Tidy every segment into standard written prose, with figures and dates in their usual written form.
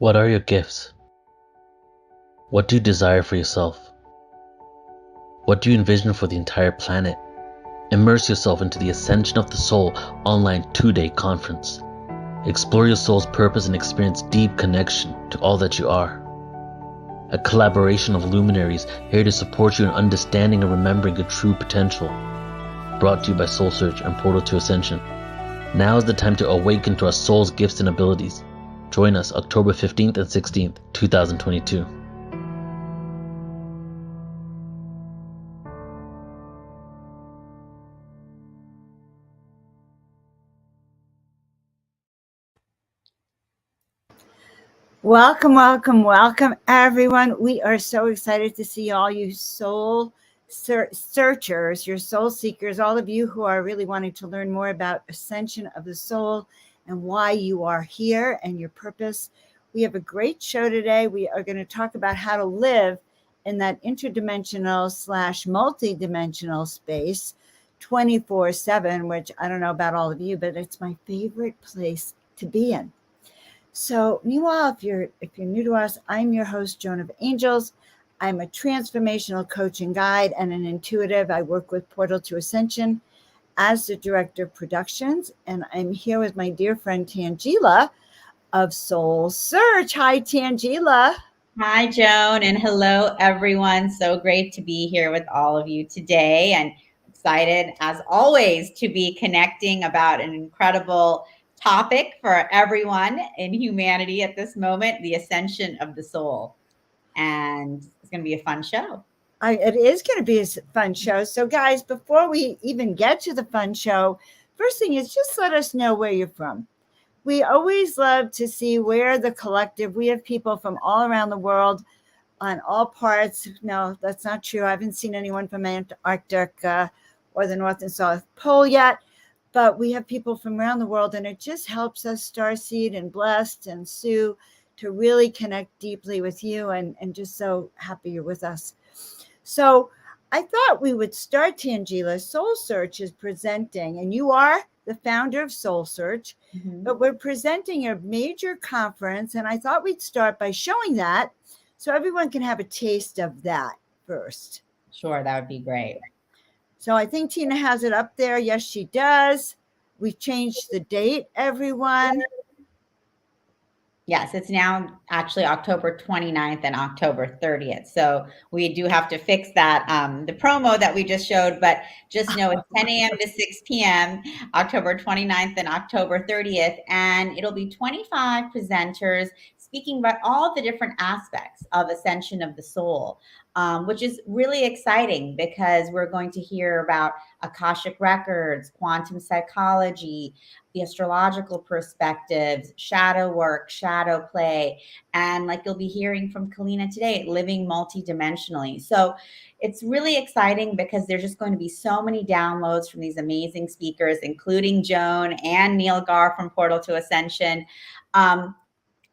What are your gifts? What do you desire for yourself? What do you envision for the entire planet? Immerse yourself into the Ascension of the Soul online 2-day conference. Explore your soul's purpose and experience deep connection to all that you are. A collaboration of luminaries here to support you in understanding and remembering your true potential. Brought to you by Soul Search and Portal to Ascension. Now is the time to awaken to our soul's gifts and abilities. Join us October 15th and 16th, 2022. Welcome, everyone. We are so excited to see all you soul searchers, your soul seekers, all of you who are really wanting to learn more about Ascension of the Soul and why you are here and your purpose. We have a great show today. We are going to talk about how to live in that interdimensional / multidimensional space 24/7, which I don't know about all of you, but it's my favorite place to be in. So meanwhile, if you're new to us, I'm your host, Joan of Angels. I'm a transformational coach and guide and an intuitive. I work with Portal to Ascension as the director of productions. And I'm here with my dear friend Tanjila of Soul Search. Hi, Tanjila. Hi, Joan, and hello, everyone. So great to be here with all of you today, and excited, as always, to be connecting about an incredible topic for everyone in humanity at this moment, the ascension of the soul. And it's going to be a fun show. It is going to be a fun show. So, guys, before we even get to the fun show, first thing is just let us know where you're from. We always love to see where the collective, we have people from all around the world on all parts. No, that's not true. I haven't seen anyone from Antarctica or the North and South Pole yet, but we have people from around the world, and it just helps us, Starseed and Blessed and Sue, to really connect deeply with you, and just so happy you're with us. So I thought we would start, Tanjila. Soul Search is presenting, and you are the founder of Soul Search, but we're presenting a major conference, and I thought we'd start by showing that so everyone can have a taste of that first. Sure, that would be great. So I think Tina has it up there. Yes, she does. We've changed the date, everyone. Yes, it's now actually October 29th and October 30th. So we do have to fix that, the promo that we just showed, but just know it's 10 a.m. to 6 p.m., October 29th and October 30th. And it'll be 25 presenters speaking about all the different aspects of Ascension of the Soul, which is really exciting because we're going to hear about Akashic Records, quantum psychology, the astrological perspectives, shadow work, shadow play, and like you'll be hearing from Keleena today, living multidimensionally. So it's really exciting because there's just going to be so many downloads from these amazing speakers, including Joan and Neil Gar from Portal to Ascension.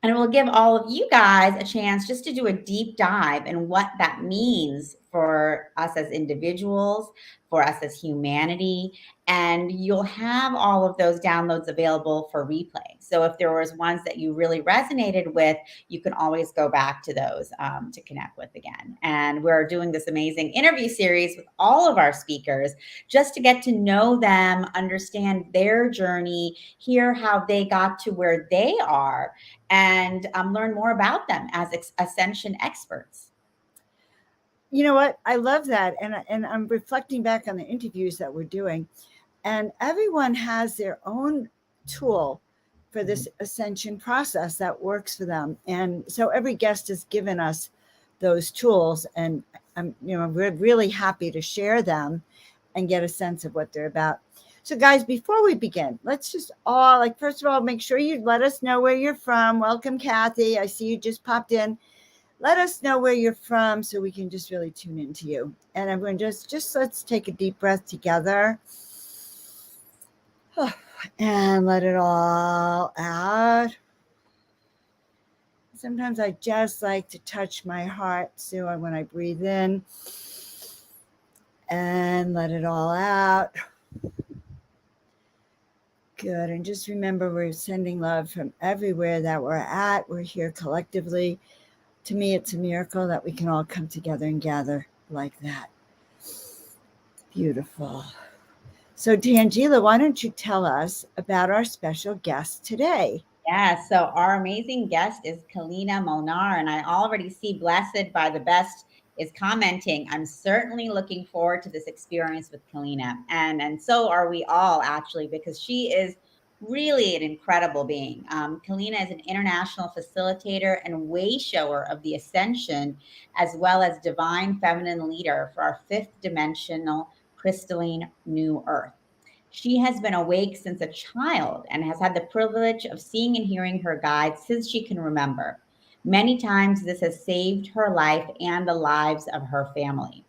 And it will give all of you guys a chance just to do a deep dive in what that means for us as individuals, for us as humanity. And you'll have all of those downloads available for replay. So if there was ones that you really resonated with, you can always go back to those to connect with again. And we're doing this amazing interview series with all of our speakers just to get to know them, understand their journey, hear how they got to where they are, and learn more about them as Ascension experts. You know what? I love that. And I'm reflecting back on the interviews that we're doing. And everyone has their own tool for this ascension process that works for them. And so every guest has given us those tools. And we're really happy to share them and get a sense of what they're about. So guys, before we begin, let's just all, first of all, make sure you let us know where you're from. Welcome, Kathy. I see you just popped in. Let us know where you're from so we can just really tune into you. And everyone, just let's take a deep breath together. And let it all out. Sometimes I just like to touch my heart, Sue, when I breathe in. And let it all out. Good. And just remember, we're sending love from everywhere that we're at. We're here collectively. To me, it's a miracle that we can all come together and gather like that. Beautiful. So, Tanjila, why don't you tell us about our special guest today? Yeah, so our amazing guest is Keleena Malnar, and I already see Blessed by the Best is commenting. I'm certainly looking forward to this experience with Keleena, and so are we all actually, because she is really an incredible being. Keleena is an international facilitator and wayshower of the Ascension, as well as divine feminine leader for our fifth dimensional crystalline new earth. She has been awake since a child and has had the privilege of seeing and hearing her guides since she can remember. Many times, this has saved her life and the lives of her family.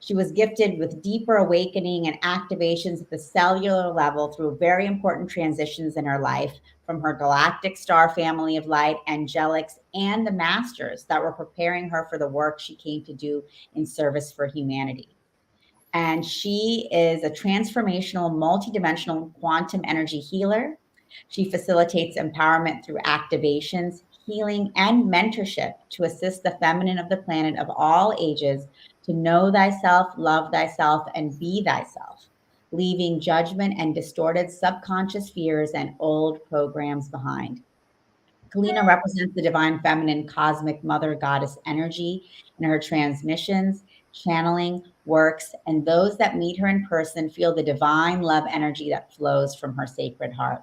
She was gifted with deeper awakening and activations at the cellular level through very important transitions in her life from her galactic star family of light, angelics, and the masters that were preparing her for the work she came to do in service for humanity. And she is a transformational, multidimensional quantum energy healer. She facilitates empowerment through activations, healing, and mentorship to assist the feminine of the planet of all ages to know thyself, love thyself, and be thyself, leaving judgment and distorted subconscious fears and old programs behind. Kaleena represents the divine feminine cosmic mother goddess energy in her transmissions, channeling, works, and those that meet her in person feel the divine love energy that flows from her sacred heart.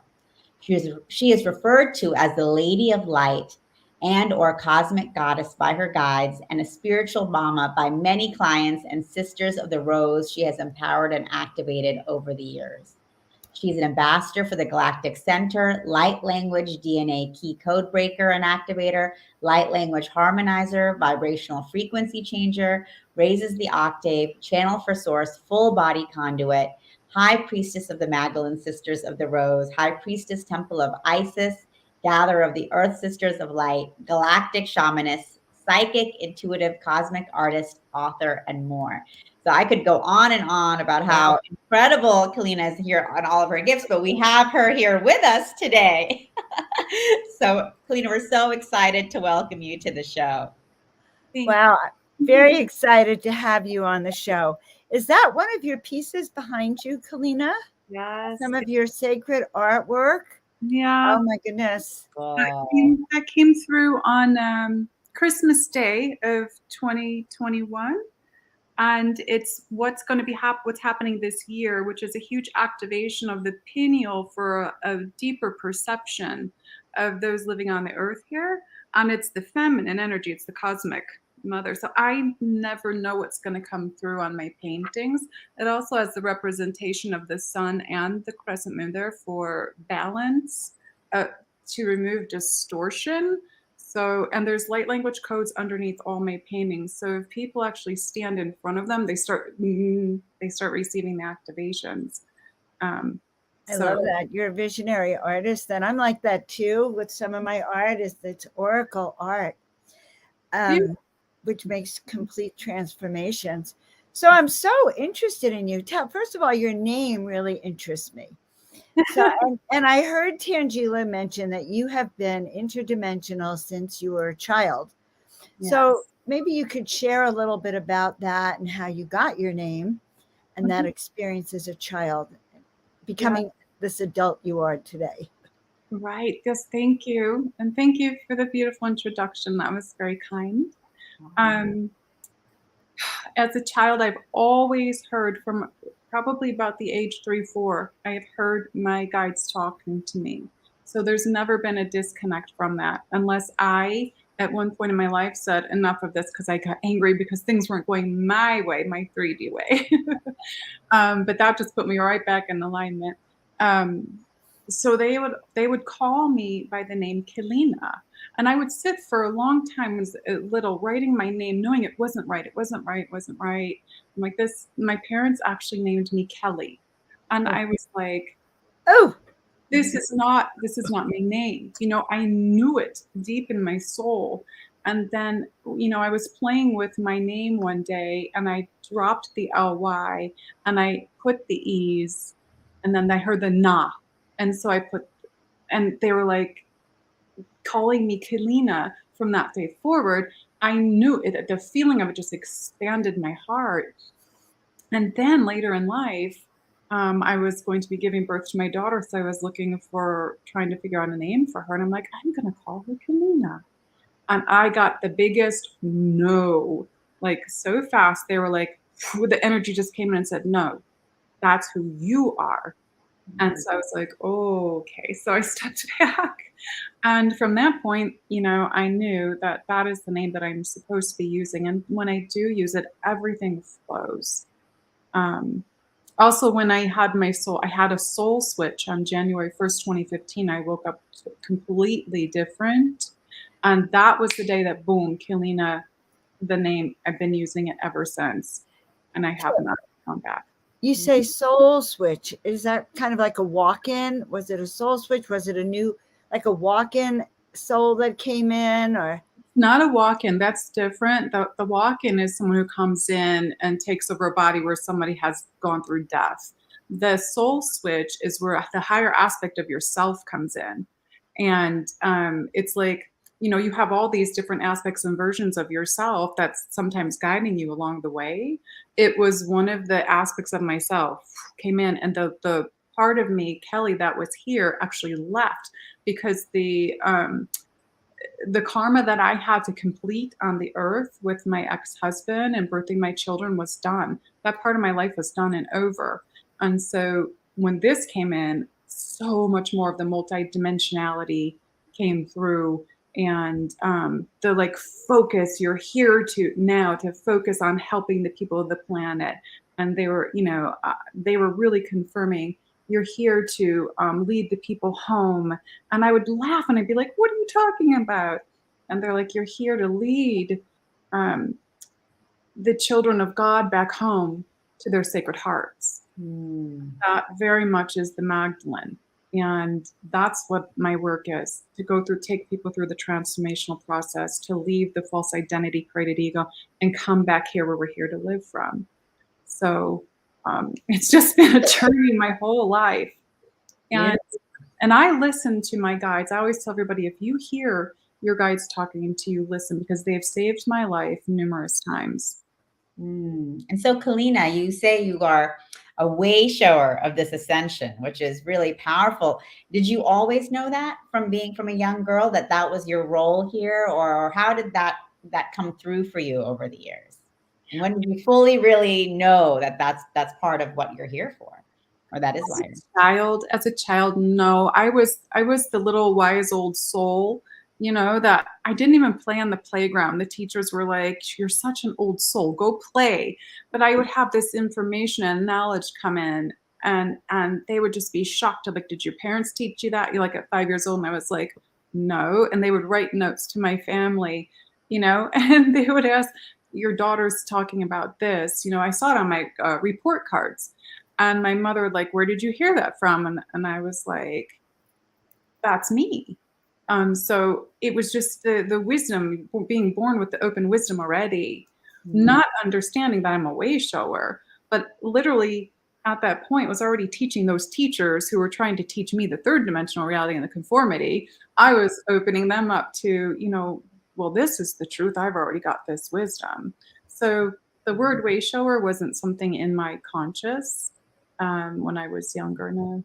She is referred to as the Lady of Light and or cosmic goddess by her guides, and a spiritual mama by many clients and sisters of the rose she has empowered and activated over the years. She's an ambassador for the Galactic Center, Light Language DNA Keycode Breaker and Activator, Light Language Harmonizer, Vibrational Frequency Changer, Raises the Octave, Channel for Source, Full Body Conduit, High Priestess of the Magdalene Sisters of the Rose, High Priestess Temple of Isis, Gatherer of the Earth Sisters of Light, Galactic Shamaness, Psychic, Intuitive, Cosmic Artist, Author, and more. So I could go on and on about how incredible Kaleena is here on all of her gifts, but we have her here with us today. So Kaleena, we're so excited to welcome you to the show. Wow, very excited to have you on the show. Is that one of your pieces behind you, Kaleena? Yes. Some of your sacred artwork? Yeah. Oh my goodness. That came through on Christmas Day of 2021. And it's what's going to be what's happening this year, which is a huge activation of the pineal for a deeper perception of those living on the earth here. And it's the feminine energy, it's the cosmic mother. So I never know what's going to come through on my paintings. It also has the representation of the sun and the crescent moon there for balance, to remove distortion. So, and there's light language codes underneath all my paintings. So if people actually stand in front of them, they start receiving the activations. I love that. You're a visionary artist, and I'm like that too with some of my art. It's oracle art, which makes complete transformations. So I'm so interested in you. First of all, your name really interests me. So, and I heard Tanjila mention that you have been interdimensional since you were a child. Yes. So maybe you could share a little bit about that and how you got your name and that experience as a child, becoming this adult you are today. Right. Yes. Thank you. And thank you for the beautiful introduction. That was very kind. As a child, I've always heard from probably about the age 3, 4, I have heard my guides talking to me. So there's never been a disconnect from that, unless I, at one point in my life, said enough of this because I got angry because things weren't going my way, my 3D way. But that just put me right back in alignment. So they would call me by the name Keleena. And I would sit for a long time as a little writing my name, knowing it wasn't right. It wasn't right. It wasn't right. I'm like this. My parents actually named me Kelly. And I was like, oh, this is not my name. You know, I knew it deep in my soul. And then, you know, I was playing with my name one day and I dropped the LY and I put the E's and then I heard the na. And so and they were like calling me Keleena from that day forward. I knew it, the feeling of it just expanded my heart. And then later in life, I was going to be giving birth to my daughter. So I was trying to figure out a name for her. And I'm like, I'm going to call her Kaleena. And I got the biggest no, like so fast. They were like, the energy just came in and said, no, that's who you are. And so I was like, oh, okay. So I stepped back. And from that point, I knew that that is the name that I'm supposed to be using. And when I do use it, everything flows. Also, when I had I had a soul switch on January 1st, 2015. I woke up completely different. And that was the day that, boom, Keleena, the name, I've been using it ever since. And I have not gone back. You say soul switch. Is that kind of like a walk-in? Was it a soul switch? Was it like a walk-in soul that came in, or? Not a walk-in. That's different. The walk-in is someone who comes in and takes over a body where somebody has gone through death. The soul switch is where the higher aspect of yourself comes in. And it's like, you have all these different aspects and versions of yourself that's sometimes guiding you along the way. It was one of the aspects of myself came in, and the part of me, Kelly, that was here actually left because the karma that I had to complete on the earth with my ex-husband and birthing my children was done. That part of my life was done and over. And so when this came in, so much more of the multidimensionality came through, and the like focus, you're here to focus on helping the people of the planet. And they were, they were really confirming, you're here to lead the people home. And I would laugh and I'd be like, what are you talking about? And they're like, you're here to lead the children of God back home to their sacred hearts. That very much is the Magdalene. And that's what my work is, to take people through the transformational process, to leave the false identity, created ego, and come back here where we're here to live from. So it's just been a journey my whole life. And I listen to my guides. I always tell everybody, if you hear your guides talking to you, listen, because they've saved my life numerous times. And so, Kaleena, you say you are a wayshower of this ascension, which is really powerful. Did you always know that from a young girl, that was your role here, or how did that come through for you over the years? And when did you fully really know that that's part of what you're here for, or that is why? As a child, no, I was the little wise old soul, that I didn't even play on the playground. The teachers were like, you're such an old soul, go play. But I would have this information and knowledge come in, and they would just be shocked. Like, did your parents teach you that? You're like at 5 years old. And I was like, no. And they would write notes to my family, and they would ask, your daughter's talking about this. I saw it on my report cards. And my mother would like, where did you hear that from? And I was like, that's me. So it was just the wisdom, being born with the open wisdom already, not understanding that I'm a wayshower, but literally at that point was already teaching those teachers who were trying to teach me the third dimensional reality and the conformity. I was opening them up to, well, this is the truth. I've already got this wisdom. So the word wayshower wasn't something in my conscious when I was younger. No.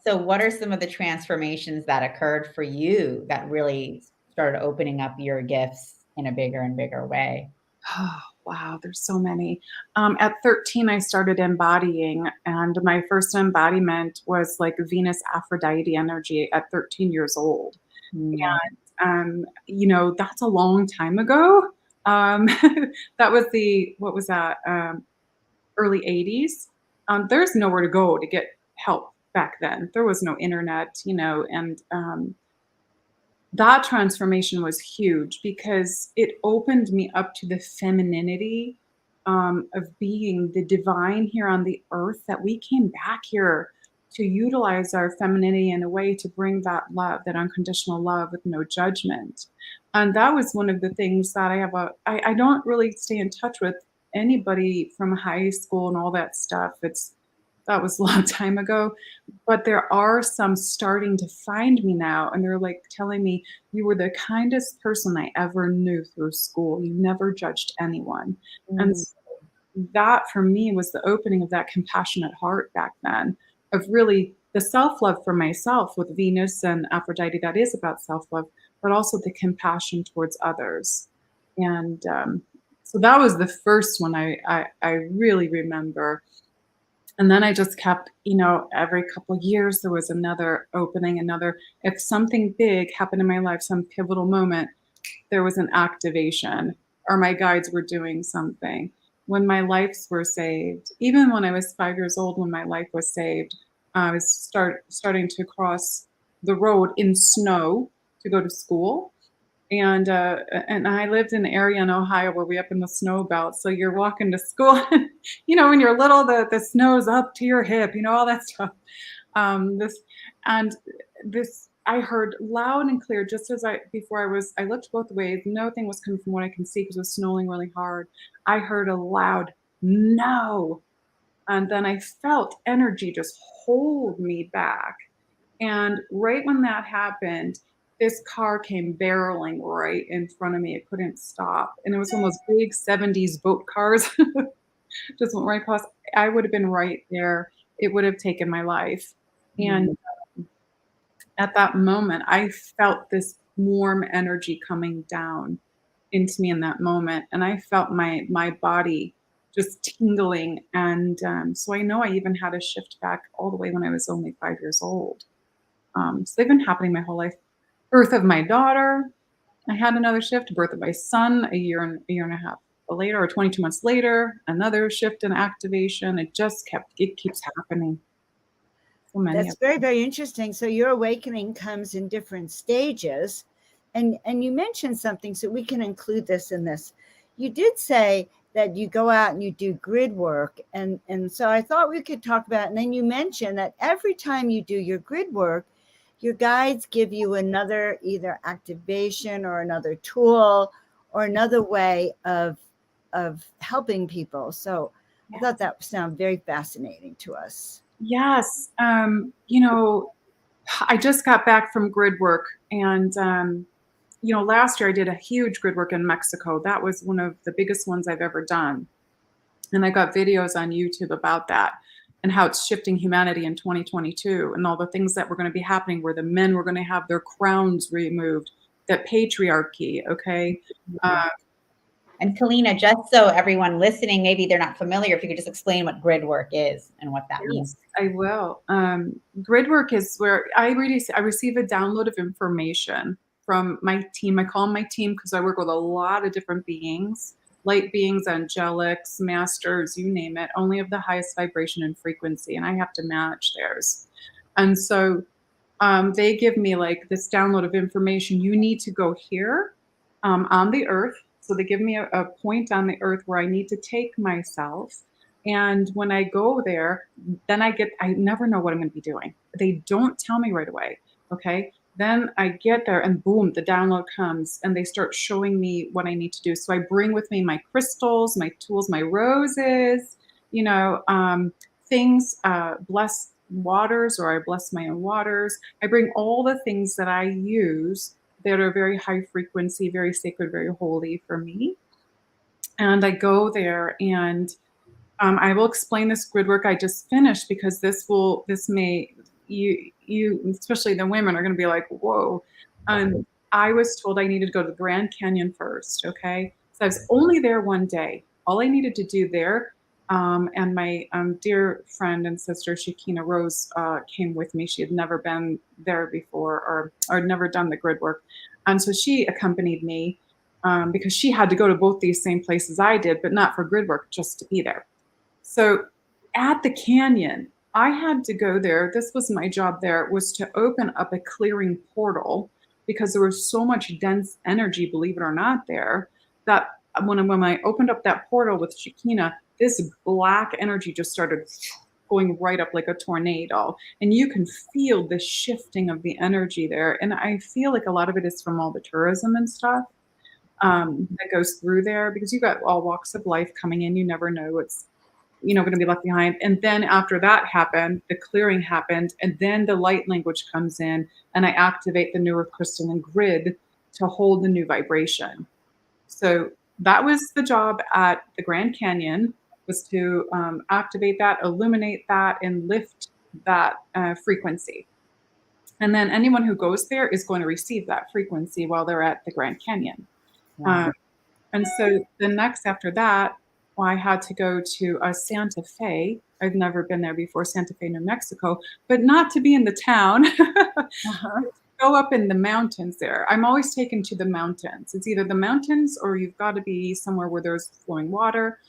So what are some of the transformations that occurred for you that really started opening up your gifts in a bigger and bigger way? Oh, wow, there's so many. At 13, I started embodying, and my first embodiment was like Venus Aphrodite energy at 13 years old. And, that's a long time ago. That was early 80s. There's nowhere to go to get help back then. There was no internet, and that transformation was huge because it opened me up to the femininity of being the divine here on the earth, that we came back here to utilize our femininity in a way to bring that love, that unconditional love with no judgment. And that was one of the things that I don't really stay in touch with anybody from high school and all that stuff. that was a long time ago. But there are some starting to find me now, and they're like telling me, you were the kindest person I ever knew through school. You never judged anyone. And so that for me was the opening of that compassionate heart back then, of really the self-love for myself with Venus and Aphrodite, that is about self-love, but also the compassion towards others. And so that was the first one I really remember. And then I just kept, every couple of years there was another opening, if something big happened in my life, some pivotal moment, there was an activation, or my guides were doing something. When my lives were saved, even when I was 5 years old, when my life was saved, I was starting to cross the road in snow to go to school. And I lived in an area in Ohio where we up in the snow belt. So you're walking to school, when you're little, the snow's up to your hip, all that stuff. This I heard loud and clear, just as I looked both ways. Nothing was coming from what I can see because it was snowing really hard. I heard a loud no. And then I felt energy just hold me back. And right when that happened, this car came barreling right in front of me. It couldn't stop. And it was one of those big 70s boat cars. Just went right across. I would have been right there. It would have taken my life. And at that moment, I felt this warm energy coming down into me in that moment. And I felt my body just tingling. And so I know I even had a shift back all the way when I was only 5 years old. So they've been happening my whole life. Birth of my daughter, I had another shift. Birth of my son, a year and a half later, or 22 months later, another shift and activation. It keeps happening. So many. That's very, very interesting. So your awakening comes in different stages. And you mentioned something, so we can include this in this. You did say that you go out and you do grid work. And so I thought we could talk about it. And then you mentioned that every time you do your grid work, your guides give you another either activation or another tool or another way of helping people. So I thought that sounded very fascinating to us. Yes. I just got back from grid work, and last year I did a huge grid work in Mexico. That was one of the biggest ones I've ever done. And I got videos on YouTube about that and how it's shifting humanity in 2022 and all the things that were going to be happening, where the men were going to have their crowns removed, that patriarchy. Okay. And Kaleena, just so everyone listening, maybe they're not familiar, if you could just explain what grid work is and what that means. I will. Grid work is where I receive a download of information from my team. I call them my team because I work with a lot of different beings, light beings, angelics, masters, you name it, only of the highest vibration and frequency, and I have to match theirs. And so they give me like this download of information. You need to go here on the earth. So they give me a point on the earth where I need to take myself. And when I go there, then I never know what I'm going to be doing. They don't tell me right away. Okay. Then I get there and boom, the download comes and they start showing me what I need to do. So I bring with me my crystals, my tools, my roses, things, blessed waters, or I bless my own waters. I bring all the things that I use that are very high frequency, very sacred, very holy for me. And I go there and I will explain this grid work I just finished, because you, especially the women, are going to be like, whoa. I was told I needed to go to the Grand Canyon first. Okay. So I was only there one day. All I needed to do there, and my dear friend and sister, Keycode Rose, came with me. She had never been there before or never done the grid work. And so she accompanied me because she had to go to both these same places I did, but not for grid work, just to be there. So at the canyon, I had to go there. This was my job there, was to open up a clearing portal, because there was so much dense energy, believe it or not, there, that when I opened up that portal with Keycode, this black energy just started going right up like a tornado. And you can feel the shifting of the energy there. And I feel like a lot of it is from all the tourism and stuff that goes through there, because you got all walks of life coming in. You never know. going to be left behind. And then after that happened, the clearing happened, and then the light language comes in, and I activate the new earth crystalline grid to hold the new vibration. So that was the job at the Grand Canyon, was to activate that, illuminate that, and lift that frequency. And then anyone who goes there is going to receive that frequency while they're at the Grand Canyon. Wow. And so the next after that, I had to go to Santa Fe. I've never been there before, Santa Fe, New Mexico, but not to be in the town. Uh-huh. Go up in the mountains there. I'm always taken to the mountains. It's either the mountains or you've got to be somewhere where there's flowing water.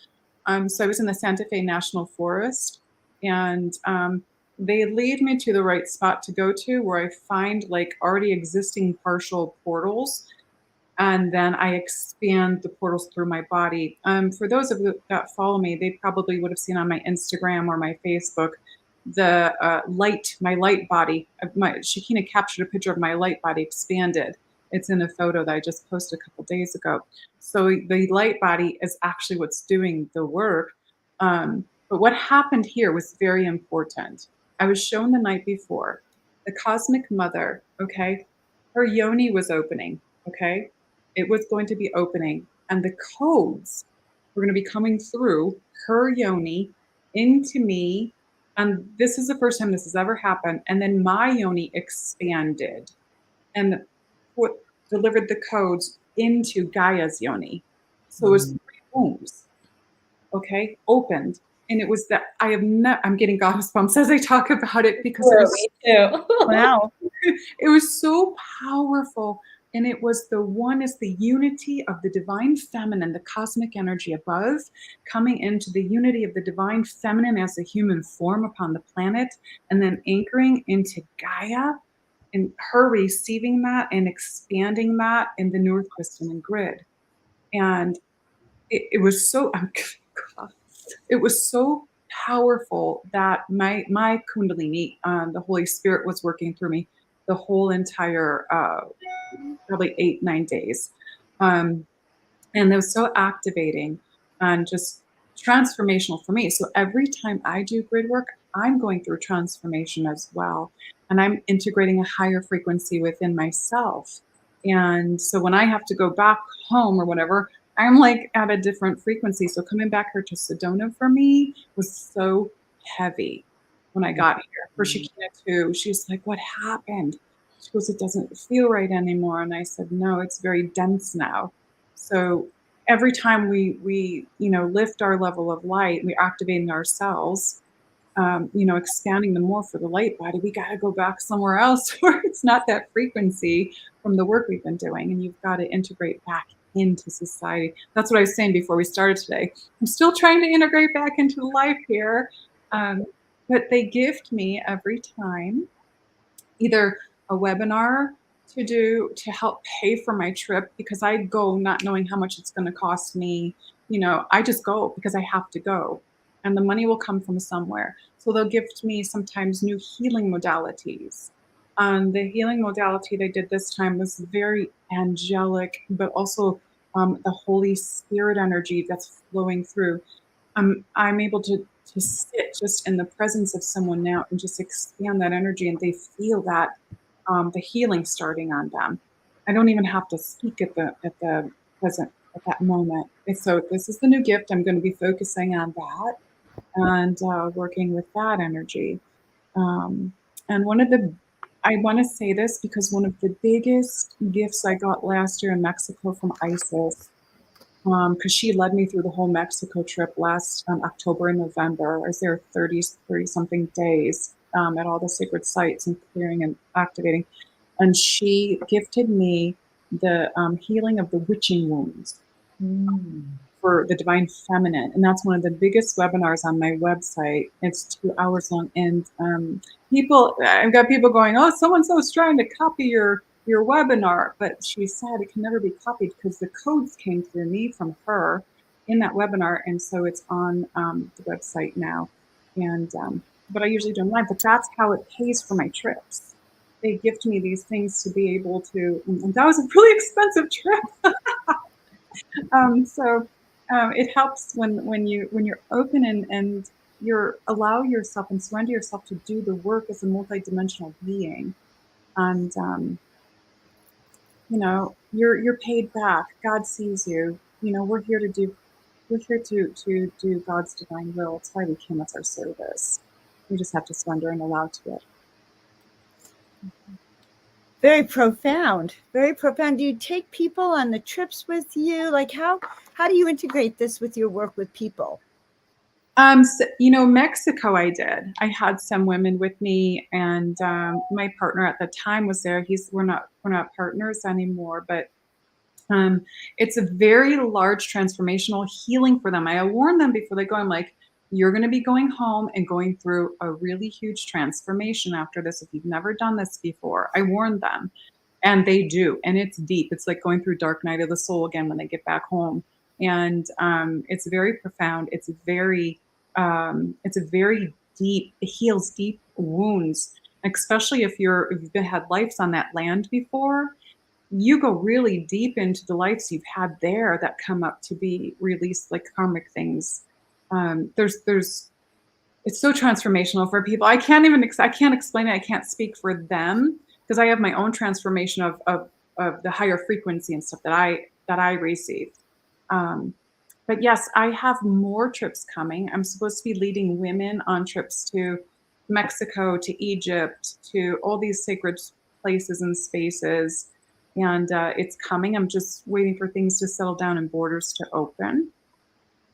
So I was in the Santa Fe National Forest, and they lead me to the right spot to go to, where I find like already existing partial portals, and then I expand the portals through my body. For those of you that follow me, they probably would have seen on my Instagram or my Facebook the my light body. Kekina captured a picture of my light body expanded. It's in a photo that I just posted a couple days ago. So the light body is actually what's doing the work. But what happened here was very important. I was shown the night before, the cosmic mother, okay, her yoni was opening, okay? It was going to be opening, and the codes were going to be coming through her yoni into me. And this is the first time this has ever happened. And then my yoni expanded and delivered the codes into Gaia's yoni. So it was 3 wombs, okay, opened. And it was that I'm getting goosebumps as I talk about it, because Me too. Wow. it was so powerful. And it was the unity of the divine feminine, the cosmic energy above, coming into the unity of the divine feminine as a human form upon the planet, and then anchoring into Gaia, and her receiving that and expanding that in the New Earth crystalline grid. And it was so, it was so powerful that my Kundalini, the Holy Spirit, was working through me the whole entire probably 8-9 days. And it was so activating and just transformational for me. So every time I do grid work, I'm going through transformation as well. And I'm integrating a higher frequency within myself. And so when I have to go back home or whatever, I'm like at a different frequency. So coming back here to Sedona for me was so heavy when I got here. For Kekina too, she's like, what happened? She goes, it doesn't feel right anymore. And I said, no, it's very dense now. So every time we lift our level of light, we're activating ourselves, expanding the more for the light body, we got to go back somewhere else where it's not that frequency from the work we've been doing. And you've got to integrate back into society. That's what I was saying before we started today. I'm still trying to integrate back into life here. But they gift me every time either a webinar to help pay for my trip, because I go not knowing how much it's going to cost me. I just go because I have to go, and the money will come from somewhere. So they'll gift me sometimes new healing modalities. The healing modality they did this time was very angelic, but also the Holy Spirit energy that's flowing through. I'm able to sit just in the presence of someone now and just expand that energy, and they feel that the healing starting on them. I don't even have to speak at the present at that moment. And so this is the new gift. I'm going to be focusing on that and working with that energy. And I want to say this because one of the biggest gifts I got last year in Mexico from Isis, because she led me through the whole Mexico trip last October and November. I was there 30 something days at all the sacred sites and clearing and activating. And she gifted me the healing of the witching wounds for the divine feminine. And that's one of the biggest webinars on my website. It's 2 hours long. And I've got people going, oh, so-and-so's trying to copy your webinar. But she said it can never be copied because the codes came through me from her in that webinar. And so it's on the website now. And but I usually do them live, but that's how it pays for my trips. They gift me these things to be able to, and that was a really expensive trip. So It helps when you're open and you're allow yourself and surrender yourself to do the work as a multidimensional being, and you're paid back. God sees you. We're here to do God's divine will. It's why we came as our service. We just have to surrender and allow to it. Very profound. Very profound. Do you take people on the trips with you? Like how do you integrate this with your work with people? Mexico, I did. I had some women with me, and my partner at the time was there. We're not partners anymore, but it's a very large transformational healing for them. I warn them before they go. I'm like, you're going to be going home and going through a really huge transformation after this. If you've never done this before, I warn them, and they do, and it's deep. It's like going through dark night of the soul again when they get back home, and it's very profound. It's a very deep. It heals deep wounds, especially if you've had lives on that land before. You go really deep into the lives you've had there that come up to be released, like karmic things. It's so transformational for people. I can't explain it. I can't speak for them because I have my own transformation of the higher frequency and stuff that I received. But yes, I have more trips coming. I'm supposed to be leading women on trips to Mexico, to Egypt, to all these sacred places and spaces. And it's coming. I'm just waiting for things to settle down and borders to open.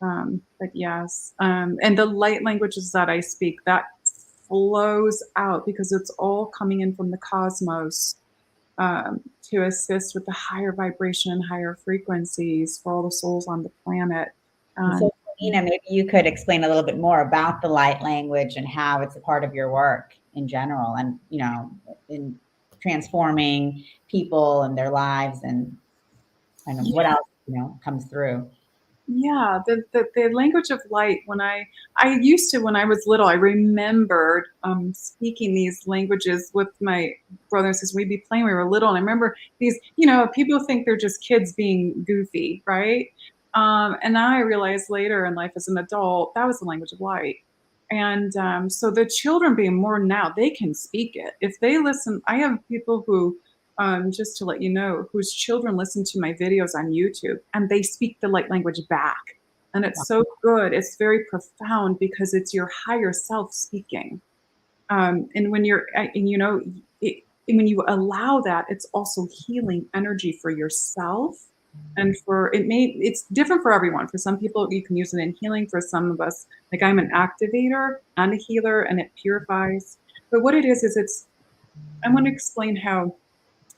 But yes, and the light languages that I speak, that flows out because it's all coming in from the cosmos to assist with the higher vibration and higher frequencies for all the souls on the planet. So, Kaleena, maybe you could explain a little bit more about the light language and how it's a part of your work in general, and in transforming people and their lives, and what else comes through. Yeah, the language of light. When I used to, when I was little, I remembered speaking these languages with my brother and sister. We'd be playing when we were little, and I remember these. People think they're just kids being goofy, right? And now I realized later in life as an adult that was the language of light. And so the children being more now, they can speak it if they listen. I have people who. Just to let you know, whose children listen to my videos on YouTube and they speak the light language back. And it's so good. It's very profound because it's your higher self speaking. And when when you allow that, it's also healing energy for yourself. And it's different for everyone. For some people, you can use it in healing. For some of us, like I'm an activator and a healer, and it purifies. But what it is I want to explain how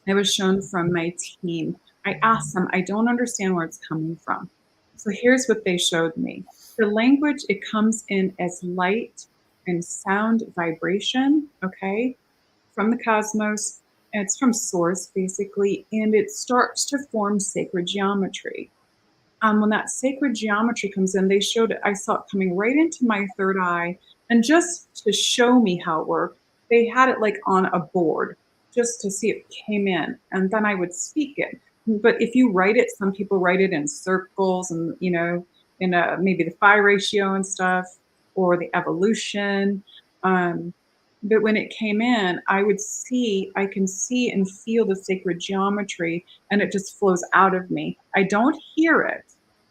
it was shown from my team. I asked them, I don't understand where it's coming from. So here's what they showed me. The language, it comes in as light and sound vibration, okay, from the cosmos. And it's from source, basically, and it starts to form sacred geometry. When that sacred geometry comes in, I saw it coming right into my third eye. And just to show me how it worked, they had it like on a board, just to see it came in, and then I would speak it. But if you write it, some people write it in circles and, in maybe the phi ratio and stuff, or the evolution. But when it came in, I can see and feel the sacred geometry, and it just flows out of me. I don't hear it.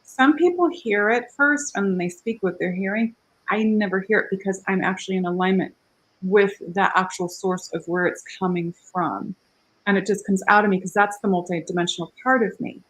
Some people hear it first and they speak what they're hearing. I never hear it because I'm actually in alignment with that actual source of where it's coming from. And it just comes out of me because that's the multidimensional part of me.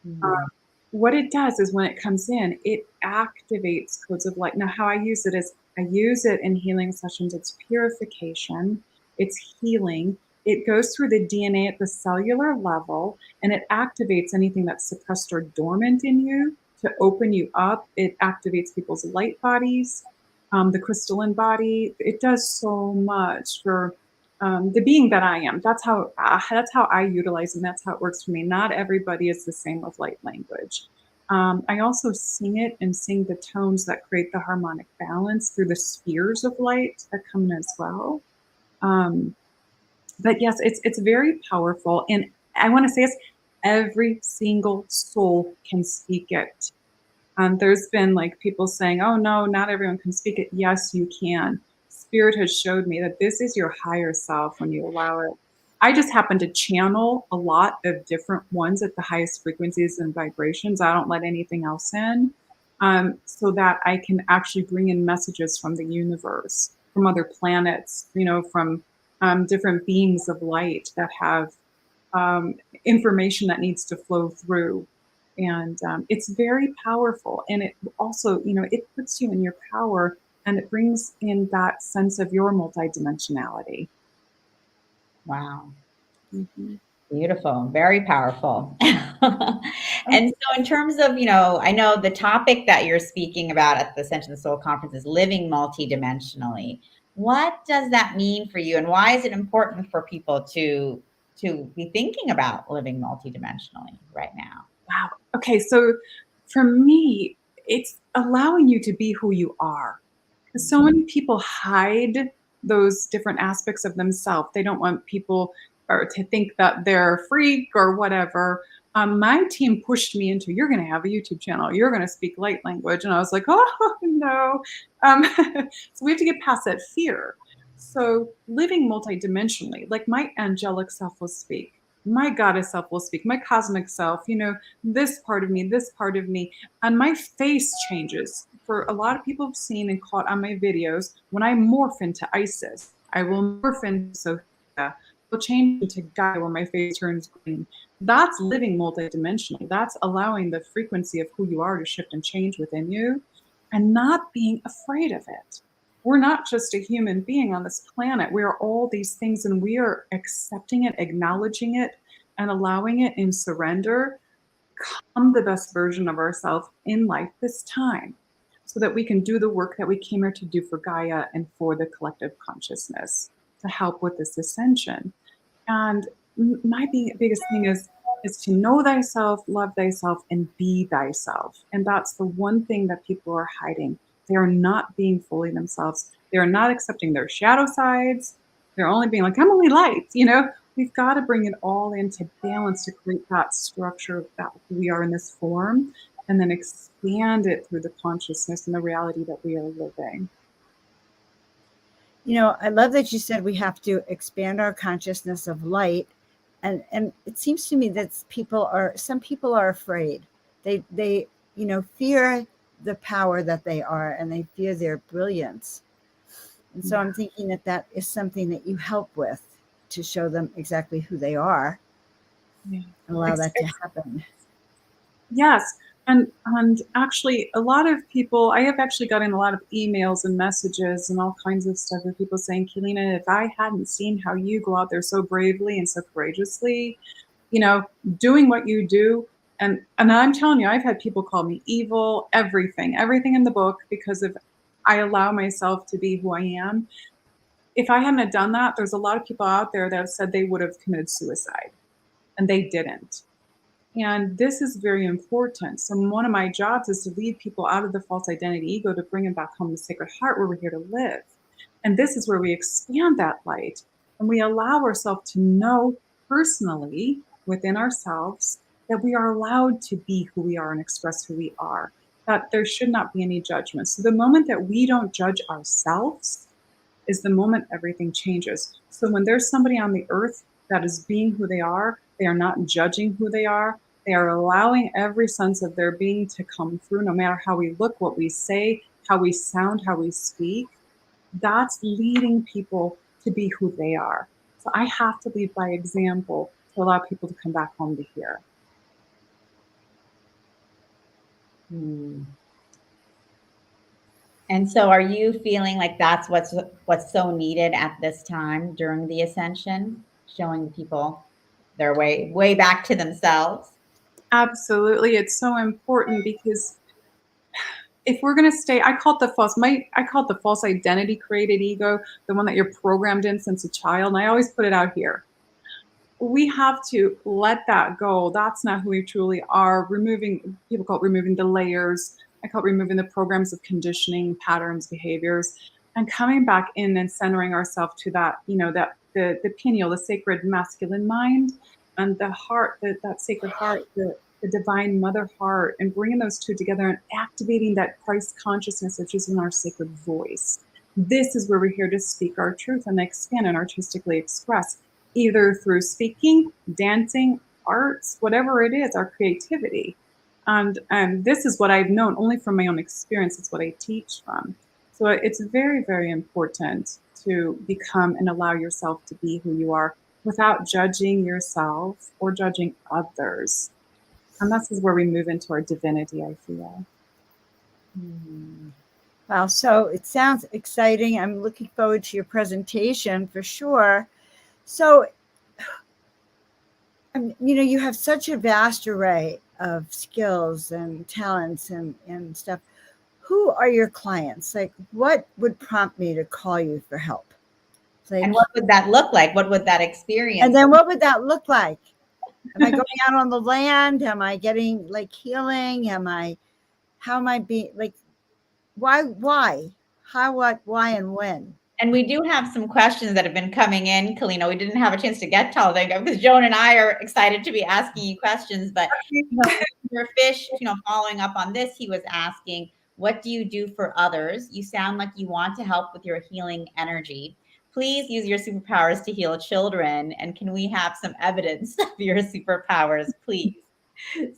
Mm-hmm. What it does is when it comes in, it activates codes of light. Now, how I use it is I use it in healing sessions. It's purification, it's healing. It goes through the DNA at the cellular level, and it activates anything that's suppressed or dormant in you to open you up. It activates people's light bodies. The crystalline body, it does so much for the being that I am. That's how I utilize, and that's how it works for me. Not everybody is the same with light language. I also sing it and sing the tones that create the harmonic balance through the spheres of light that come in as well. But yes, it's very powerful, and I want to say every single soul can speak it. There's been like people saying, oh no, not everyone can speak it. Yes, you can. Spirit has showed me that this is your higher self when you allow it. I just happen to channel a lot of different ones at the highest frequencies and vibrations. I don't let anything else in, so that I can actually bring in messages from the universe, from other planets, from different beings of light that have information that needs to flow through. And it's very powerful. And it also, it puts you in your power, and it brings in that sense of your multidimensionality. Wow. Mm-hmm. Beautiful, very powerful. And so in terms of, I know the topic that you're speaking about at the Ascension of the Soul Conference is living multidimensionally. What does that mean for you, and why is it important for people to be thinking about living multidimensionally right now? Wow. Okay. So for me, it's allowing you to be who you are. Because so many people hide those different aspects of themselves. They don't want people or to think that they're a freak or whatever. My team pushed me into, you're going to have a YouTube channel. You're going to speak light language. And I was like, oh, no. So we have to get past that fear. So living multidimensionally, like my angelic self will speak. My goddess self will speak, my cosmic self, this part of me, and my face changes. For a lot of people have seen and caught on my videos, when I morph into Isis, I will morph into Sophia, will change into Gaia when my face turns green. That's living multidimensionally. That's allowing the frequency of who you are to shift and change within you, and not being afraid of it. We're not just a human being on this planet. We are all these things, and we are accepting it, acknowledging it, and allowing it in surrender. Become the best version of ourselves in life this time, so that we can do the work that we came here to do for Gaia and for the collective consciousness to help with this ascension. And my biggest thing is to know thyself, love thyself, and be thyself. And that's the one thing that people are hiding. They are not being fully themselves. They are not accepting their shadow sides. They're only being like, I'm only light, We've got to bring it all into balance to create that structure that we are in this form, and then expand it through the consciousness and the reality that we are living. I love that you said we have to expand our consciousness of light. And it seems to me that some people are afraid. They fear the power that they are, and they fear their brilliance. And so I'm thinking that is something that you help with, to show them exactly who they are, and allow that to happen. Yes. And actually, a lot of people, I have actually gotten a lot of emails and messages and all kinds of stuff of people saying, Keleena, if I hadn't seen how you go out there so bravely and so courageously, doing what you do. And I'm telling you, I've had people call me evil, everything in the book, because I allow myself to be who I am. If I hadn't have done that, there's a lot of people out there that have said they would have committed suicide, and they didn't. And this is very important. So one of my jobs is to lead people out of the false identity ego, to bring them back home to sacred heart, where we're here to live. And this is where we expand that light, and we allow ourselves to know personally within ourselves that we are allowed to be who we are and express who we are, that there should not be any judgment. So the moment that we don't judge ourselves is the moment everything changes. So when there's somebody on the earth that is being who they are not judging who they are allowing every sense of their being to come through, no matter how we look, what we say, how we sound, how we speak. That's leading people to be who they are. So I have to lead by example to allow people to come back home to here. And so are you feeling like that's what's so needed at this time during the ascension, showing people their way back to themselves? Absolutely. It's so important, because if we're going to stay, I call it the false identity created ego, the one that you're programmed in since a child. And I always put it out here. We have to let that go. That's not who we truly are. People call it removing the layers. I call it removing the programs of conditioning, patterns, behaviors, and coming back in and centering ourselves to that, that the pineal, the sacred masculine mind, and the heart, that sacred heart, the the divine mother heart, and bringing those two together and activating that Christ consciousness, which is in our sacred voice. This is where we're here to speak our truth and expand and artistically express, either through speaking, dancing, arts, whatever it is, our creativity. And this is what I've known only from my own experience. It's what I teach from. So it's very, very important to become and allow yourself to be who you are without judging yourself or judging others. And this is where we move into our divinity, I feel. Wow, so it sounds exciting. I'm looking forward to your presentation for sure. So, you have such a vast array of skills and talents and stuff. Who are your clients? Like, what would prompt me to call you for help? Like, and what would that look like? What would that experience? And then what would that look like? Am I going out on the land? Am I getting like healing? How am I being like, why, how, what, why, and when? And we do have some questions that have been coming in, Keleena. We didn't have a chance to get to all of them because Joan and I are excited to be asking you questions. But your fish, following up on this, he was asking, what do you do for others? You sound like you want to help with your healing energy. Please use your superpowers to heal children. And can we have some evidence of your superpowers, please?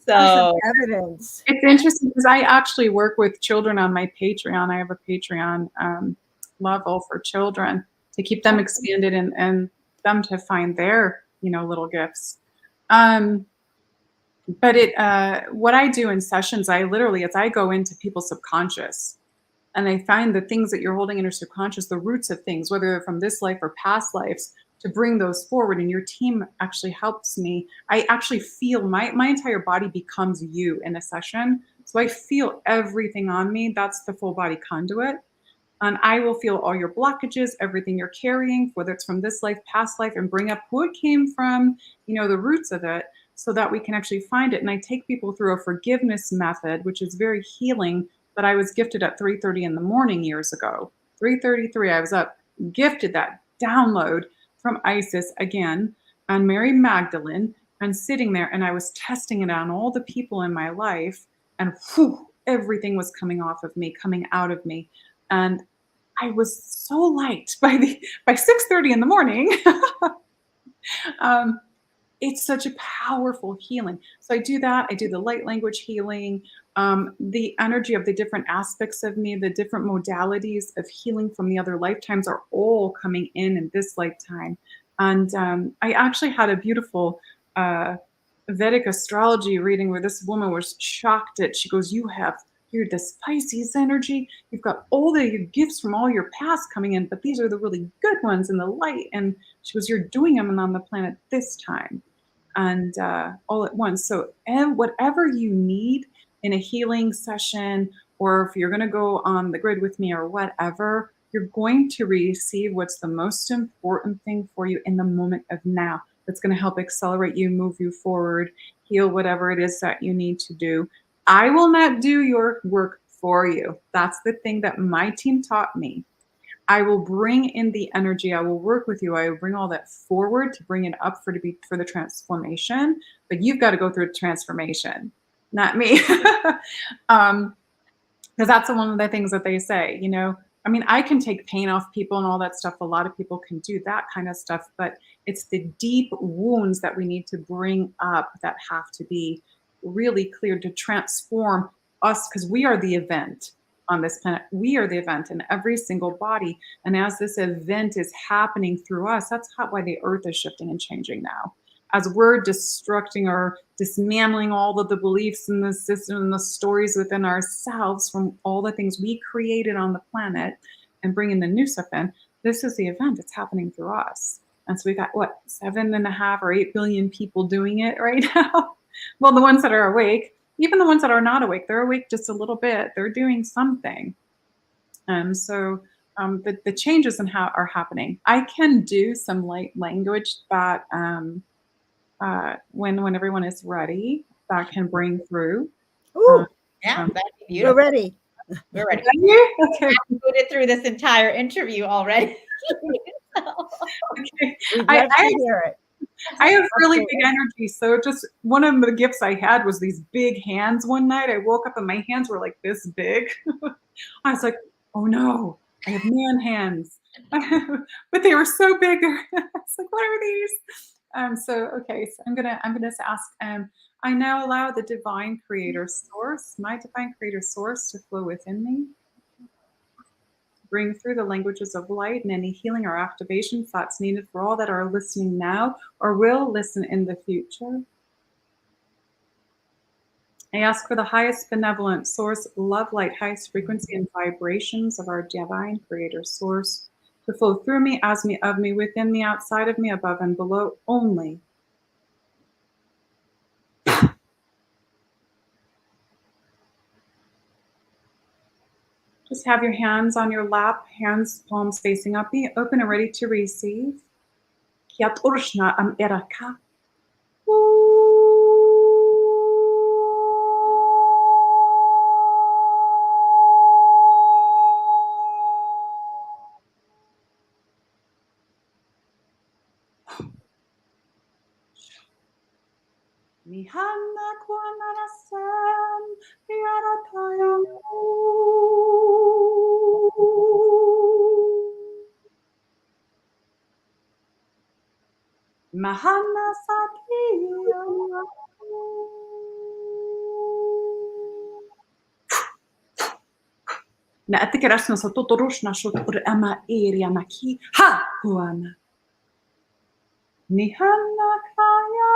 So evidence. It's interesting because I actually work with children on my Patreon. I have a Patreon level for children to keep them expanded and them to find their, little gifts. But what I do in sessions, I go into people's subconscious and I find the things that you're holding in your subconscious, the roots of things, whether they're from this life or past lives, to bring those forward. And your team actually helps me. I actually feel my entire body becomes you in a session. So I feel everything on me. That's the full body conduit. And I will feel all your blockages, everything you're carrying, whether it's from this life, past life, and bring up who it came from, the roots of it, so that we can actually find it. And I take people through a forgiveness method, which is very healing, that I was gifted at 3:30 in the morning years ago. 3:33, I was up, gifted that download from Isis again, and Mary Magdalene, and sitting there, and I was testing it on all the people in my life, and everything was coming off of me, coming out of me. And I was so light by 6:30 in the morning. It's such a powerful healing. So I do that. I do the light language healing, the energy of the different aspects of me, the different modalities of healing from the other lifetimes are all coming in this lifetime. And I actually had a beautiful Vedic astrology reading where this woman was shocked at, she goes, you're this Pisces energy. You've got all the gifts from all your past coming in, but these are the really good ones in the light. And she goes, you're doing them on the planet this time and all at once. So whatever you need in a healing session, or if you're going to go on the grid with me or whatever, you're going to receive what's the most important thing for you in the moment of now. That's going to help accelerate you, move you forward, heal whatever it is that you need to do. I will not do your work for you. That's the thing that my team taught me. I will bring in the energy. I will work with you. I will bring all that forward to bring it up for the transformation. But you've got to go through the transformation, not me. Because that's one of the things that they say, I can take pain off people and all that stuff. A lot of people can do that kind of stuff, but it's the deep wounds that we need to bring up that have to be really clear to transform us, because we are the event on this planet. We are the event in every single body. And as this event is happening through us, that's why the earth is shifting and changing now. As we're destructing or dismantling all of the beliefs and the system and the stories within ourselves from all the things we created on the planet and bringing the new stuff in, this is the event. It's happening through us. And so we got 7.5 or 8 billion people doing it right now. Well, the ones that are awake, even the ones that are not awake, they're awake just a little bit. They're doing something. So the changes in how are happening. I can do some light language that when everyone is ready, that can bring through. Ooh, that'd be beautiful. We're ready. We're ready. Okay. I've put it through this entire interview already. Okay. We'd love to hear it. I have really big energy. So just one of the gifts I had was these big hands one night. I woke up and my hands were like this big. I was like, oh no, I have man hands. But they were so big. I was like, what are these? Okay, so I'm gonna just ask, I now allow the divine creator source, my divine creator source, to flow within me. Bring through the languages of light and any healing or activation thoughts needed for all that are listening now or will listen in the future. I ask for the highest benevolent source, love, light, highest frequency and vibrations of our divine creator source to flow through me, as me, of me, within me, outside of me, above and below only. Just have your hands on your lap, hands, palms facing up, be open and ready to receive. Kiat urshna am eraka. Mihana kwanarasam yaratayam. Mahana satiyam. Na atikirasna sa totorushna shotur ama iriana ki ha huana. Mihana kaya.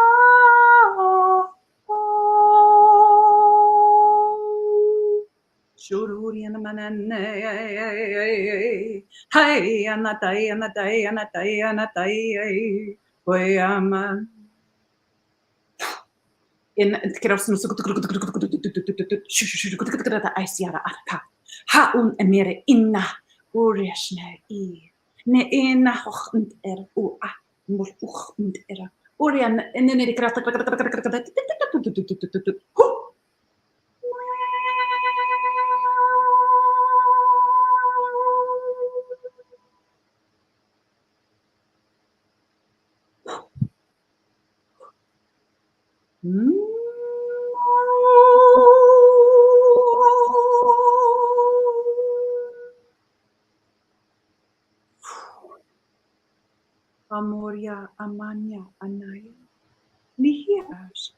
Shururiana manane. Hey, anatai, anatai, anatai, anatai. Koyama. In kirasno aisiara arka. Ha un emere inna ureshne I. Ne inna hoch und u a mul uch und Urian and then it Amoria, Amania, Anaya, Nihias.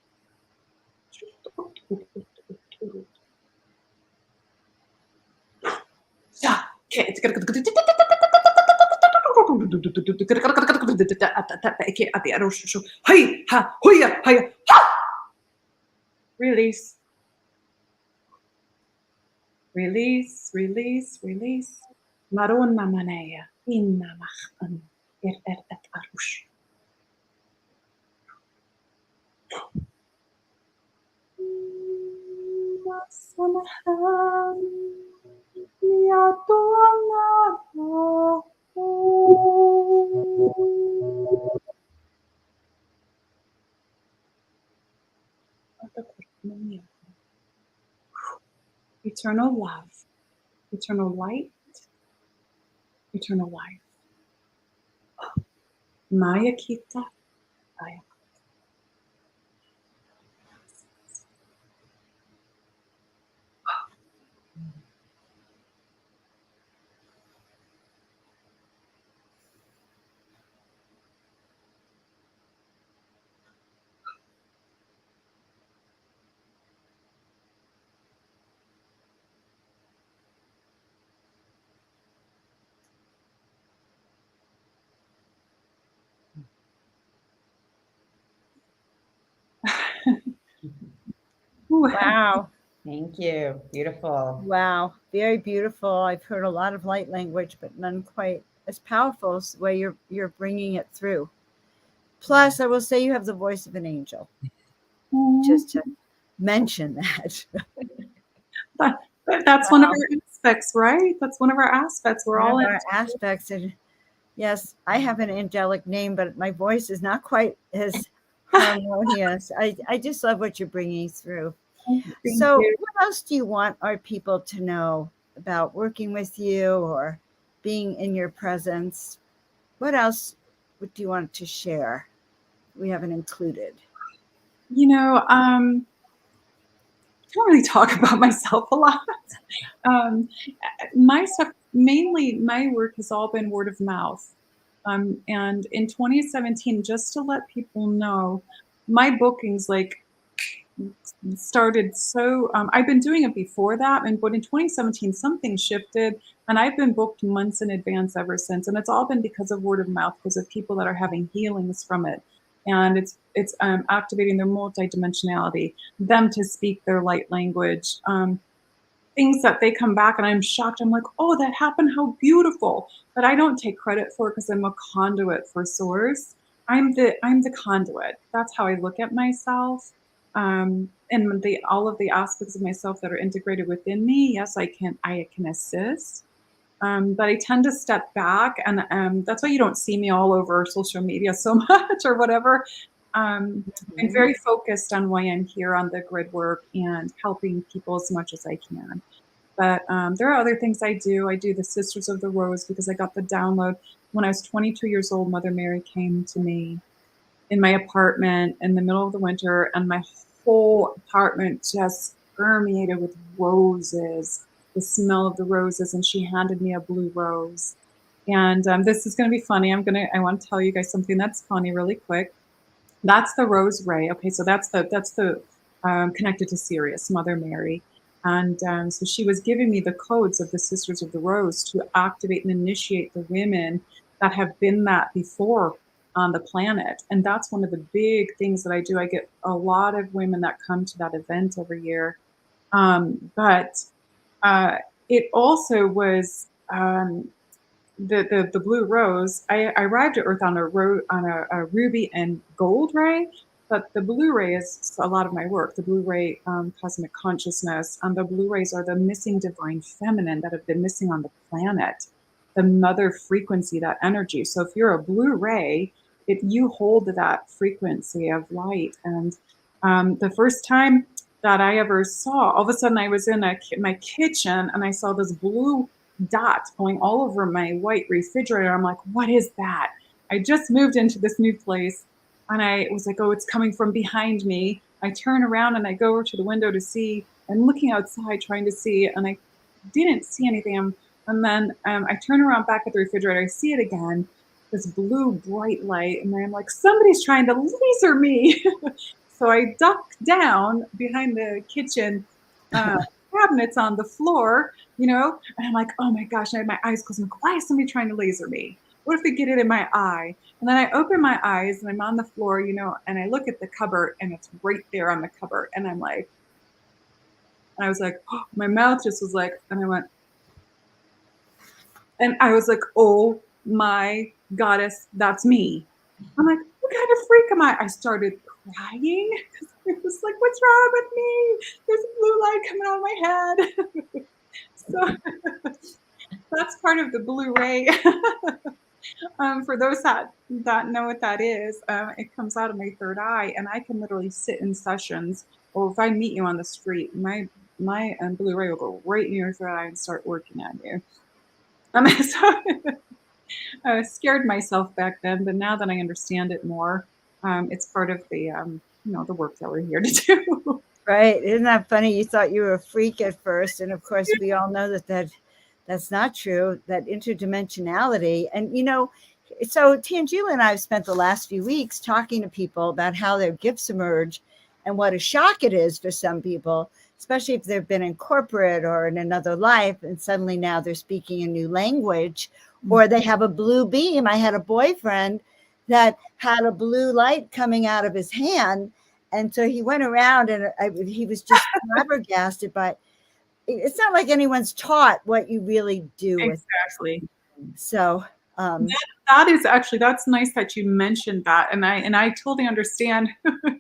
Release. Release, release, release. Marona manea, inna machan, et arush. Samahan, eternal love, eternal light, eternal life. Maya Kita, Aya. Wow. Thank you. Beautiful. Wow. Very beautiful. I've heard a lot of light language, but none quite as powerful as the way you're bringing it through. Plus, I will say you have the voice of an angel. Just to mention that. That's one of our aspects, right? That's one of our aspects. We're all in our aspects. And yes, I have an angelic name, but my voice is not quite as harmonious. I just love what you're bringing through. So what else do you want our people to know about working with you or being in your presence? What else do you want to share? we haven't included? You know, I don't really talk about myself a lot. My stuff, mainly my work has all been word of mouth. And in 2017, just to let people know, my bookings like started so I've been doing it before that, but in 2017 something shifted, and I've been booked months in advance ever since, and it's all been because of word of mouth, because of people that are having healings from it, and it's activating their multidimensionality, them to speak their light language, things that they come back and I'm shocked. I'm like, oh, that happened, how beautiful. But I don't take credit for it because I'm a conduit for source. I'm the conduit. That's how I look at myself. And all of the aspects of myself that are integrated within me, yes, I can assist. But I tend to step back, and that's why you don't see me all over social media so much or whatever. I'm very focused on why I'm here on the grid work and helping people as much as I can. But there are other things I do. I do the Sisters of the Rose because I got the download. When I was 22 years old, Mother Mary came to me in my apartment in the middle of the winter, and my whole apartment just permeated with roses, the smell of the roses, and she handed me a blue rose. And this is going to be funny. I want to tell you guys something that's funny really quick. That's the rose ray. Okay, so that's the connected to Sirius, Mother Mary. And so she was giving me the codes of the Sisters of the Rose to activate and initiate the women that have been that before on the planet. And that's one of the big things that I do. I get a lot of women that come to that event every year. But it also was the blue rose. I arrived at Earth on a ruby and gold ray, but the blue ray is a lot of my work. The blue ray, cosmic consciousness, and the blue rays are the missing divine feminine that have been missing on the planet, the mother frequency, that energy. So if you're a blue ray, you hold that frequency of light. And the first time that I ever saw, all of a sudden I was in my kitchen and I saw this blue dot going all over my white refrigerator. I'm like, what is that? I just moved into this new place, and I was like, oh, it's coming from behind me. I turn around and I go over to the window to see. I'm looking outside trying to see, and I didn't see anything. And then I turn around back at the refrigerator. I see it again, this blue bright light, and I'm like, somebody's trying to laser me. So I duck down behind the kitchen cabinets on the floor, and I'm like, oh my gosh, I have my eyes closed. I'm like, why is somebody trying to laser me? What if they get it in my eye? And then I open my eyes and I'm on the floor, and I look at the cupboard and it's right there on the cupboard. And I'm like, and I was like, oh, my mouth just was like, and I went, and I was like, oh my goddess, that's me. I'm like, what kind of freak am I? I started crying because I was like, what's wrong with me? There's a blue light coming out of my head. So that's part of the blue ray. For those that know what that is, it comes out of my third eye, and I can literally sit in sessions, or if I meet you on the street, my blue ray will go right in your third eye and start working on you. So I scared myself back then, but now that I understand it more, it's part of the the work that we're here to do. Right? Isn't that funny? You thought you were a freak at first, and of course, we all know that's not true. That interdimensionality, and so Tanjila and I have spent the last few weeks talking to people about how their gifts emerge, and what a shock it is for some people, especially if they've been in corporate or in another life, and suddenly now they're speaking a new language, or they have a blue beam. I had a boyfriend that had a blue light coming out of his hand. And so he went around, and he was just flabbergasted by. It's not like anyone's taught what you really do. Exactly. So that is actually, that's nice that you mentioned that, and I totally understand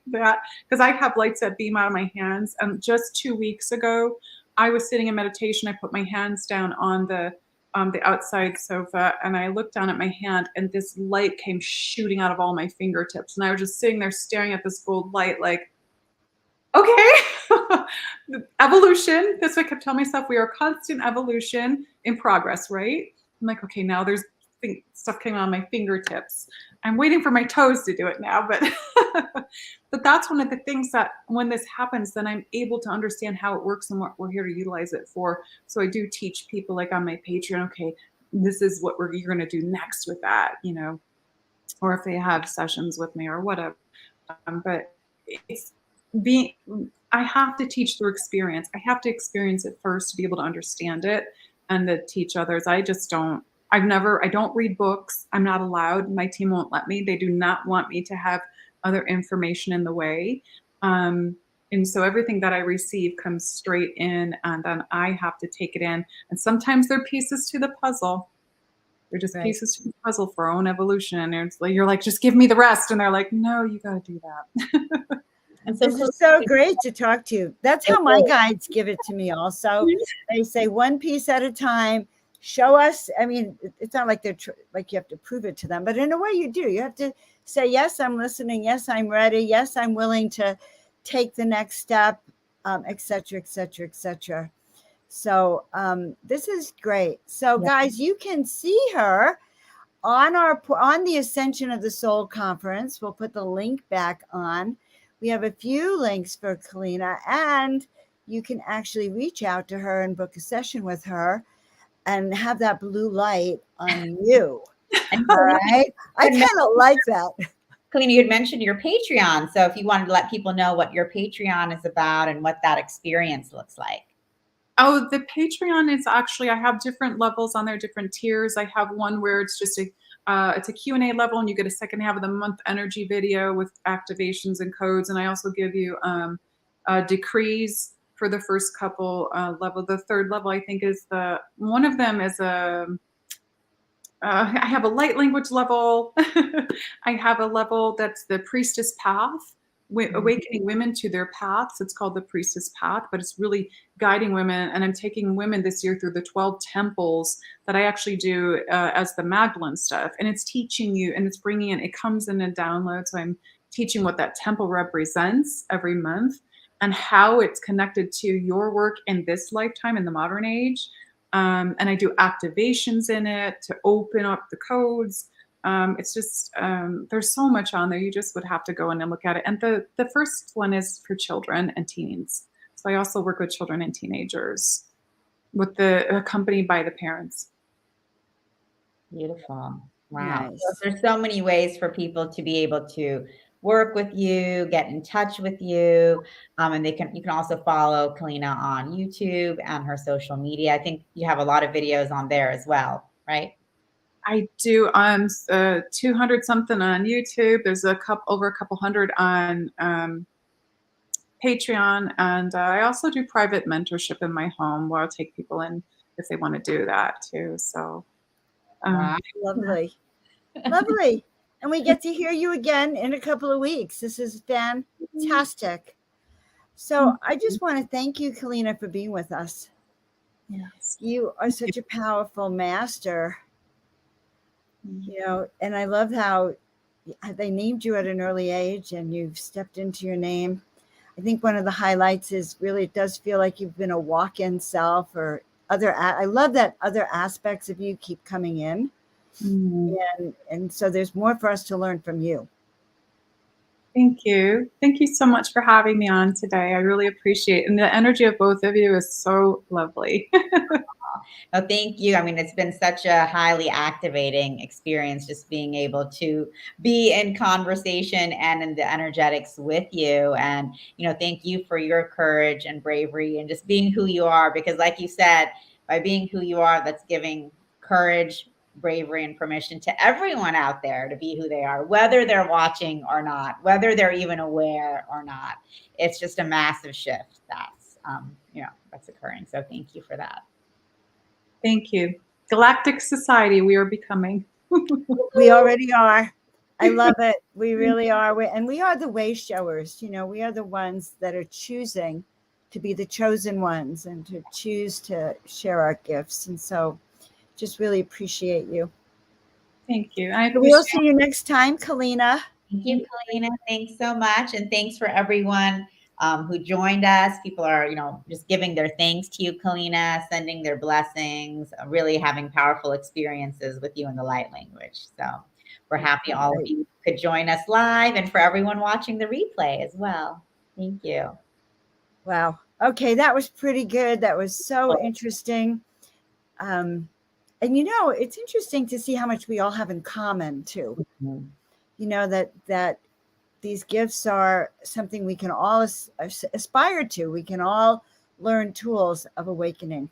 that, because I have lights that beam out of my hands. And just 2 weeks ago, I was sitting in meditation. I put my hands down on the outside sofa, and I looked down at my hand, and this light came shooting out of all my fingertips, and I was just sitting there staring at this gold light like, okay. Evolution. That's what I kept telling myself. We are constant evolution in progress, right? I'm like, okay, now there's stuff came on my fingertips. I'm waiting for my toes to do it now, but but that's one of the things that when this happens, then I'm able to understand how it works and what we're here to utilize it for. So I do teach people like on my Patreon, okay, this is what you're going to do next with that, you know, or if they have sessions with me or whatever. But it's being, I have to teach through experience. I have to experience it first to be able to understand it and to teach others. I don't read books. I'm not allowed. My team won't let me. They do not want me to have other information in the way. And so everything that I receive comes straight in, and then I have to take it in. And sometimes they're pieces to the puzzle. They're just pieces to the puzzle for our own evolution. And it's like, you're like, just give me the rest. And they're like, no, you got to do that. And so this is so great to talk to you. That's how my guides give it to me also. They say one piece at a time, show us. I mean, it's not like like you have to prove it to them, but in a way you do. You have to say, yes, I'm listening. Yes, I'm ready. Yes, I'm willing to take the next step, et cetera, et cetera, et cetera. So this is great. So guys, you can see her on the Ascension of the Soul conference. We'll put the link back on. We have a few links for Keleena, and you can actually reach out to her and book a session with her and have that blue light on you. All right. I kind of like that. Keleena, you had mentioned your Patreon. So if you wanted to let people know what your Patreon is about and what that experience looks like. Oh, the Patreon is actually, I have different levels on there, different tiers. I have one where it's just it's a Q&A level, and you get a second half of the month energy video with activations and codes. And I also give you decrees for the first couple level. The third level, I think, is one of them is I have a light language level. I have a level that's the priestess path, awakening women to their paths. It's called the priestess path, but it's really guiding women. And I'm taking women this year through the 12 temples that I actually do as the Magdalene stuff. And it's teaching you, and it's bringing in, it comes in a download. So I'm teaching what that temple represents every month and how it's connected to your work in this lifetime, in the modern age. And I do activations in it to open up the codes. It's just, there's so much on there. You just would have to go in and look at it. And the first one is for children and teens. So I also work with children and teenagers accompanied by the parents. Beautiful. Wow. Nice. So there's so many ways for people to be able to work with you, get in touch with you. And you can also follow Keleena on YouTube and her social media. I think you have a lot of videos on there as well, right? I do 200 something on YouTube. There's over a couple hundred on Patreon. And I also do private mentorship in my home where I'll take people in if they want to do that too. So Wow. Lovely. Lovely. And we get to hear you again in a couple of weeks. This is fantastic. So I just want to thank you, Keleena, for being with us. Yes. You are such a powerful master. You know, and I love how they named you at an early age and you've stepped into your name. I think one of the highlights is really, it does feel like you've been a walk-in self, or I love that other aspects of you keep coming in. And so there's more for us to learn from you. Thank you. Thank you so much for having me on today. I really appreciate it. And the energy of both of you is so lovely. Oh, thank you. I mean, it's been such a highly activating experience, just being able to be in conversation and in the energetics with you. And, thank you for your courage and bravery and just being who you are, because like you said, by being who you are, that's giving courage, bravery, and permission to everyone out there to be who they are, whether they're watching or not, whether they're even aware or not. It's just a massive shift that's occurring. So thank you for that. Thank you. Galactic Society, we are becoming. We already are. I love it. We really are. And we are the Wayshowers. We are the ones that are choosing to be the chosen ones and to choose to share our gifts. And so just really appreciate you. Thank you. We'll see you next time, Keleena. Thank you, Kaleena. Thanks so much. And thanks for everyone who joined us. People are, just giving their thanks to you, Kaleena, sending their blessings, really having powerful experiences with you in the light language. So we're happy all of you could join us live, and for everyone watching the replay as well. Thank you. Wow. Okay, that was pretty good. That was so interesting. And it's interesting to see how much we all have in common too. Mm-hmm. That these gifts are something we can all aspire to. We can all learn tools of awakening.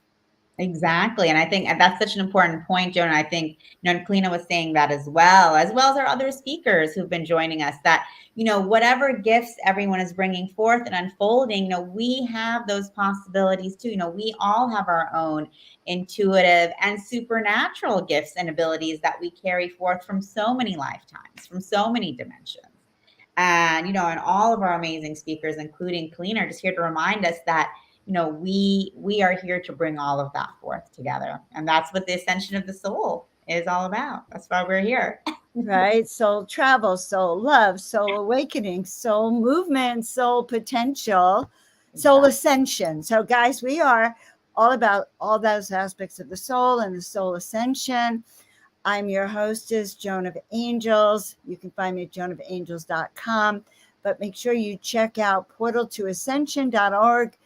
Exactly. And I think that's such an important point, Joan. I think, and Keleena was saying that as well as our other speakers who've been joining us, that, whatever gifts everyone is bringing forth and unfolding, we have those possibilities too. We all have our own intuitive and supernatural gifts and abilities that we carry forth from so many lifetimes, from so many dimensions. And, and all of our amazing speakers, including Keleena, are just here to remind us that, we are here to bring all of that forth together. And that's what the ascension of the soul is all about. That's why we're here. Right? Soul travel, soul love, soul awakening, soul movement, soul potential, soul ascension. So guys, we are all about all those aspects of the soul and the soul ascension. I'm your hostess, Joan of Angels. You can find me at joanofangels.com, but make sure you check out portaltoascension.org.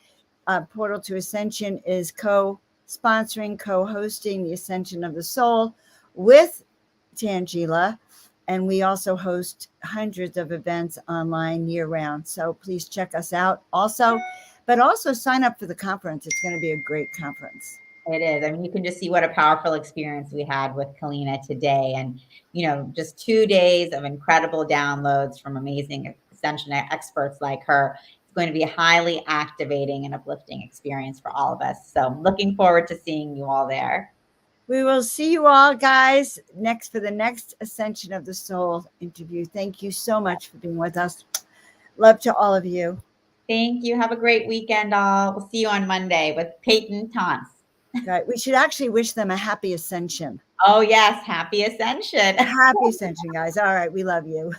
Portal to Ascension is co-sponsoring, co-hosting the Ascension of the Soul with Tanjila. And we also host hundreds of events online year-round. So please check us out also. But also sign up for the conference. It's going to be a great conference. It is. I mean, you can just see what a powerful experience we had with Keleena today. And, just 2 days of incredible downloads from amazing Ascension experts like her. Going to be a highly activating and uplifting experience for all of us. So looking forward to seeing you all there. We will see you all, guys, for the next Ascension of the Soul interview. Thank you so much for being with us. Love to all of you. Thank you. Have a great weekend, all. We'll see you on Monday with Peyton Tons. Right. We should actually wish them a happy Ascension. Oh, yes. Happy Ascension. Happy Ascension, guys. All right. We love you.